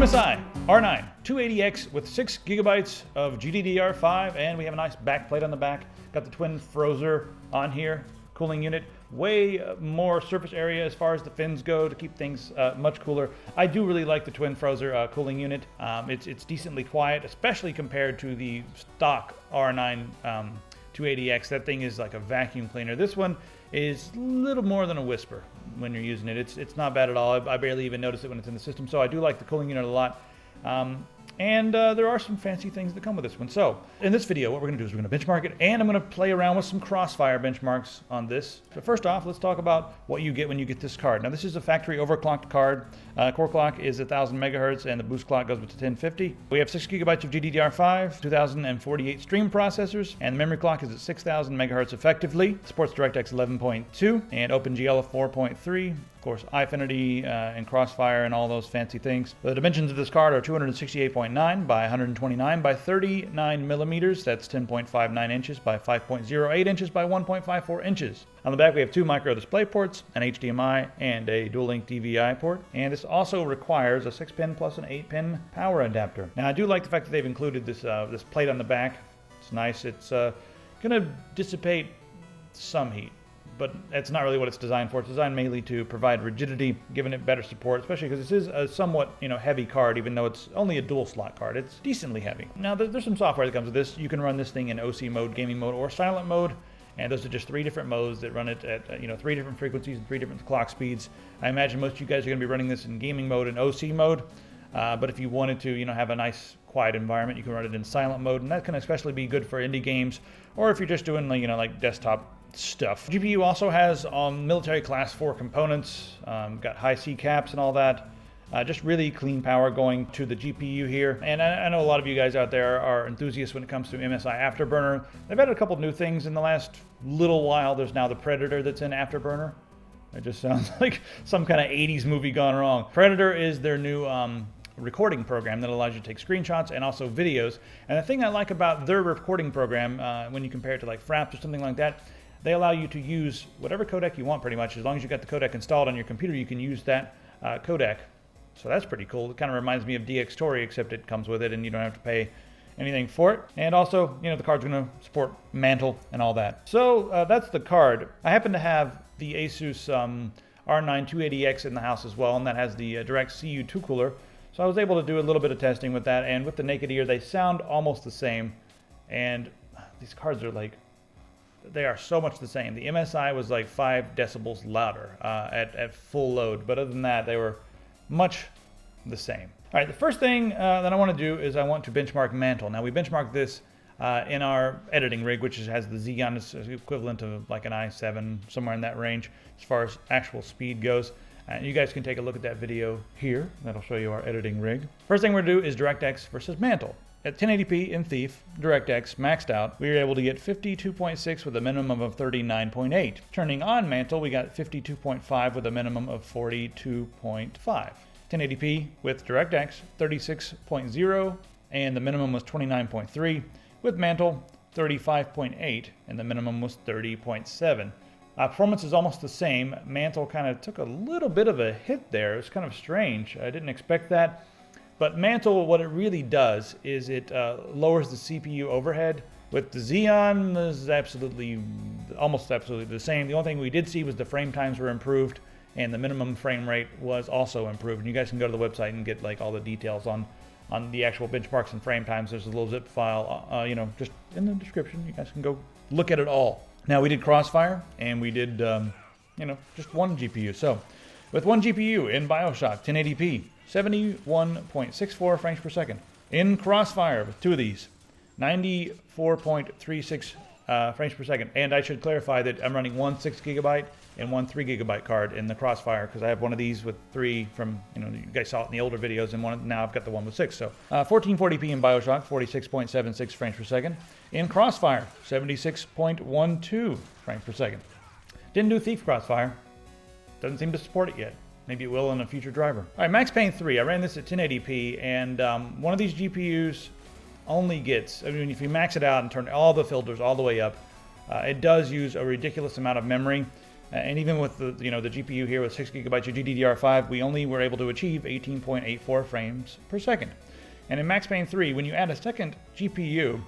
MSI R9 280X with 6 gigabytes of GDDR5, and we have a nice backplate on the back. Got the twin Frozer on here, cooling unit. Way more surface area as far as the fins go to keep things much cooler. I do really like the twin Frozer cooling unit. It's decently quiet, especially compared to the stock R9 280X. That thing is like a vacuum cleaner. This one is a little more than a whisper when you're using it. It's not bad at all. I barely even notice it when it's in the system, so I do like the cooling unit a lot. And there are some fancy things that come with this one. So in this video, what we're going to do is we're going to benchmark it, and I'm going to play around with some Crossfire benchmarks on this. So first off, let's talk about what you get when you get this card. Now, this is a factory overclocked card. Core clock is 1000 megahertz, and the boost clock goes with the 1050. We have 6 gigabytes of GDDR5, 2048 stream processors, and the memory clock is at 6000 megahertz effectively. It supports DirectX 11.2 and OpenGL 4.3. Of course, iFinity and Crossfire and all those fancy things. The dimensions of this card are 268.9 by 129 by 39 millimeters. That's 10.59 inches by 5.08 inches by 1.54 inches. On the back, we have 2 micro display ports, an HDMI, and a dual-link DVI port. And this also requires a 6-pin plus an 8-pin power adapter. Now, I do like the fact that they've included this this plate on the back. It's nice. It's going to dissipate some heat, but that's not really what it's designed for. It's designed mainly to provide rigidity, giving it better support, especially because this is a somewhat, heavy card, even though it's only a dual slot card. It's decently heavy. Now, there's some software that comes with this. You can run this thing in OC mode, gaming mode, or silent mode, and those are just 3 different modes that run it at 3 different frequencies and 3 different clock speeds. I imagine most of you guys are going to be running this in gaming mode and OC mode, but if you wanted to, have a nice quiet environment, you can run it in silent mode, and that can especially be good for indie games, or if you're just doing like desktop stuff. GPU also has military class 4 components, got high C caps and all that. Just really clean power going to the GPU here. And I know a lot of you guys out there are enthusiasts when it comes to MSI Afterburner. They've added a couple new things in the last little while. There's now the Predator that's in Afterburner. It just sounds like some kind of 80s movie gone wrong. Predator is their new recording program that allows you to take screenshots and also videos. And the thing I like about their recording program, when you compare it to like Fraps or something like that, they allow you to use whatever codec you want pretty much. As long as you got the codec installed on your computer, you can use that codec. So that's pretty cool. It kind of reminds me of DxTory, except it comes with it and you don't have to pay anything for it. And also, the card's going to support Mantle and all that. So that's the card. I happen to have the Asus R9 280X in the house as well, and that has the direct CU2 cooler. So I was able to do a little bit of testing with that, and with the naked ear, they sound almost the same. And these cards are they are so much the same. The MSI was like 5 decibels louder at full load, but other than that, they were much the same. All right, the first thing that I want to do is I want to benchmark Mantle. Now, we benchmarked this in our editing rig, which has the Xeon, is equivalent to like an i7, somewhere in that range as far as actual speed goes. You guys can take a look at that video here. That'll show you our editing rig. First thing we're going to do is DirectX versus Mantle. At 1080p in Thief, DirectX maxed out, we were able to get 52.6 with a minimum of 39.8. Turning on Mantle, we got 52.5 with a minimum of 42.5. 1080p with DirectX, 36.0, and the minimum was 29.3. With Mantle, 35.8, and the minimum was 30.7. Performance is almost the same. Mantle kind of took a little bit of a hit there. It was kind of strange. I didn't expect that. But Mantle, what it really does is it lowers the CPU overhead. With the Xeon, is almost absolutely the same. The only thing we did see was the frame times were improved, and the minimum frame rate was also improved. And you guys can go to the website and get like all the details on the actual benchmarks and frame times. There's a little zip file, just in the description. You guys can go look at it all. Now, we did Crossfire, and we did, just one GPU. So, with one GPU in BioShock 1080p, 71.64 frames per second. In Crossfire, with 2 of these, 94.36 frames per second. And I should clarify that I'm running one 6 gigabyte and one 3 gigabyte card in the Crossfire, because I have one of these with 3 from, you guys saw it in the older videos, and now I've got the one with 6. So 1440p in BioShock, 46.76 frames per second. In Crossfire, 76.12 frames per second. Didn't do Thief Crossfire. Doesn't seem to support it yet. Maybe it will in a future driver. All right, Max Payne 3. I ran this at 1080p, and one of these GPUs only gets, if you max it out and turn all the filters all the way up, it does use a ridiculous amount of memory. And even with the the GPU here with 6 gigabytes of GDDR5, we only were able to achieve 18.84 frames per second. And in Max Payne 3, when you add a second GPU,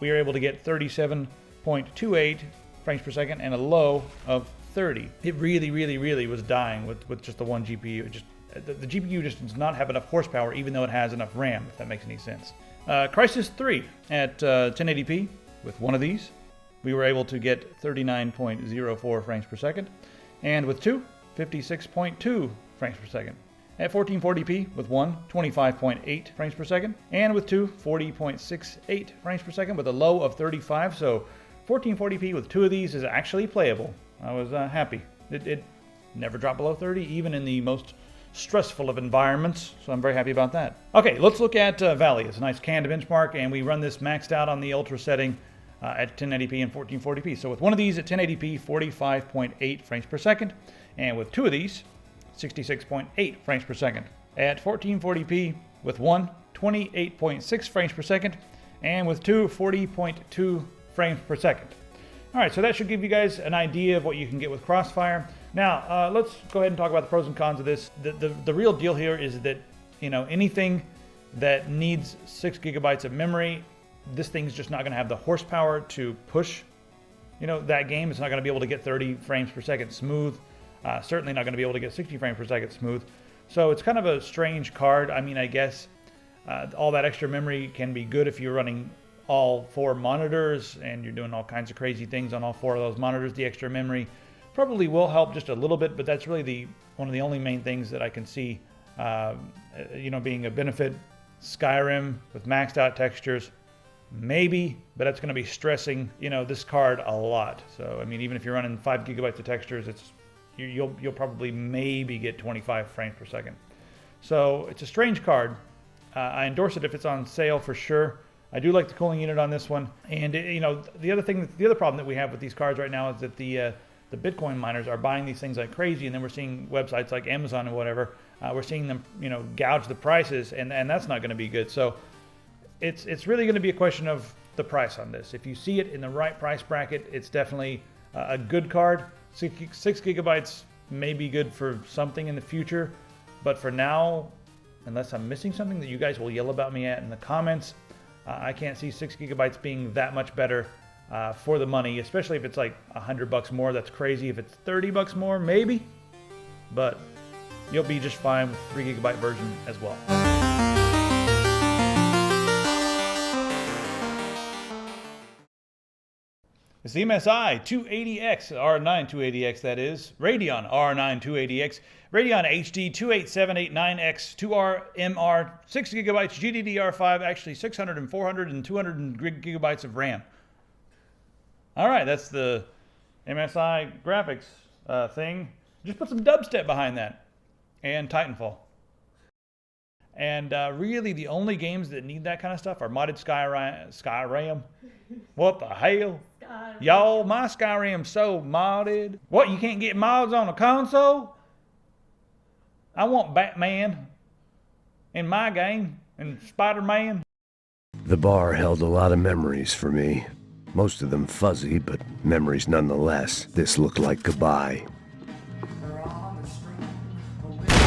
we were able to get 37.28 frames per second and a low of 30. It really was dying with just the one GPU. The GPU just does not have enough horsepower, even though it has enough RAM, if that makes any sense. Crysis 3 at 1080p with one of these, we were able to get 39.04 frames per second, and with two, 56.2 frames per second. At 1440p with one, 25.8 frames per second, and with two, 40.68 frames per second with a low of 35. So 1440p with two of these is actually playable. I was happy. It never dropped below 30, even in the most stressful of environments, so I'm very happy about that. Okay, let's look at Valley. It's a nice canned benchmark, and we run this maxed out on the ultra setting at 1080p and 1440p. So with one of these at 1080p, 45.8 frames per second, and with two of these, 66.8 frames per second. At 1440p with one, 28.6 frames per second, and with two, 40.2 frames per second. All right, so that should give you guys an idea of what you can get with Crossfire. Now, let's go ahead and talk about the pros and cons of this. The real deal here is that, anything that needs 6 gigabytes of memory, this thing's just not going to have the horsepower to push, that game. It's not going to be able to get 30 frames per second smooth. Certainly not going to be able to get 60 frames per second smooth. So it's kind of a strange card. I mean, I guess all that extra memory can be good if you're running all 4 monitors and you're doing all kinds of crazy things on all 4 of those monitors. The extra memory probably will help just a little bit, but that's really one of the only main things that I can see, being a benefit. Skyrim with maxed out textures, maybe, but that's going to be stressing, this card a lot. So, I mean, even if you're running 5 gigabytes of textures, you'll probably maybe get 25 frames per second. So it's a strange card. I endorse it if it's on sale for sure. I do like the cooling unit on this one. And the other problem that we have with these cards right now is that the Bitcoin miners are buying these things like crazy, and then we're seeing websites like Amazon and whatever. We're seeing them, gouge the prices, and that's not going to be good. So it's really going to be a question of the price on this. If you see it in the right price bracket, it's definitely a good card. 6 gigabytes may be good for something in the future, but for now, unless I'm missing something that you guys will yell about me at in the comments, I can't see 6 gigabytes being that much better for the money, especially if it's like $100 more. That's crazy. If it's $30 more, maybe, but you'll be just fine with 3 gigabyte version as well. It's the MSI 280X, R9 280X that is, Radeon R9 280X, Radeon HD 28789X, 2R MR, 6 gigabytes GDDR5, actually 600 and 400 and 200 gigabytes of RAM. All right, that's the MSI graphics thing. Just put some dubstep behind that and Titanfall. And really the only games that need that kind of stuff are modded Skyrim. What the hell? Y'all, my Skyrim's so modded. What, you can't get mods on a console? I want Batman in my game and Spider-Man. The bar held a lot of memories for me. Most of them fuzzy, but memories nonetheless. This looked like goodbye.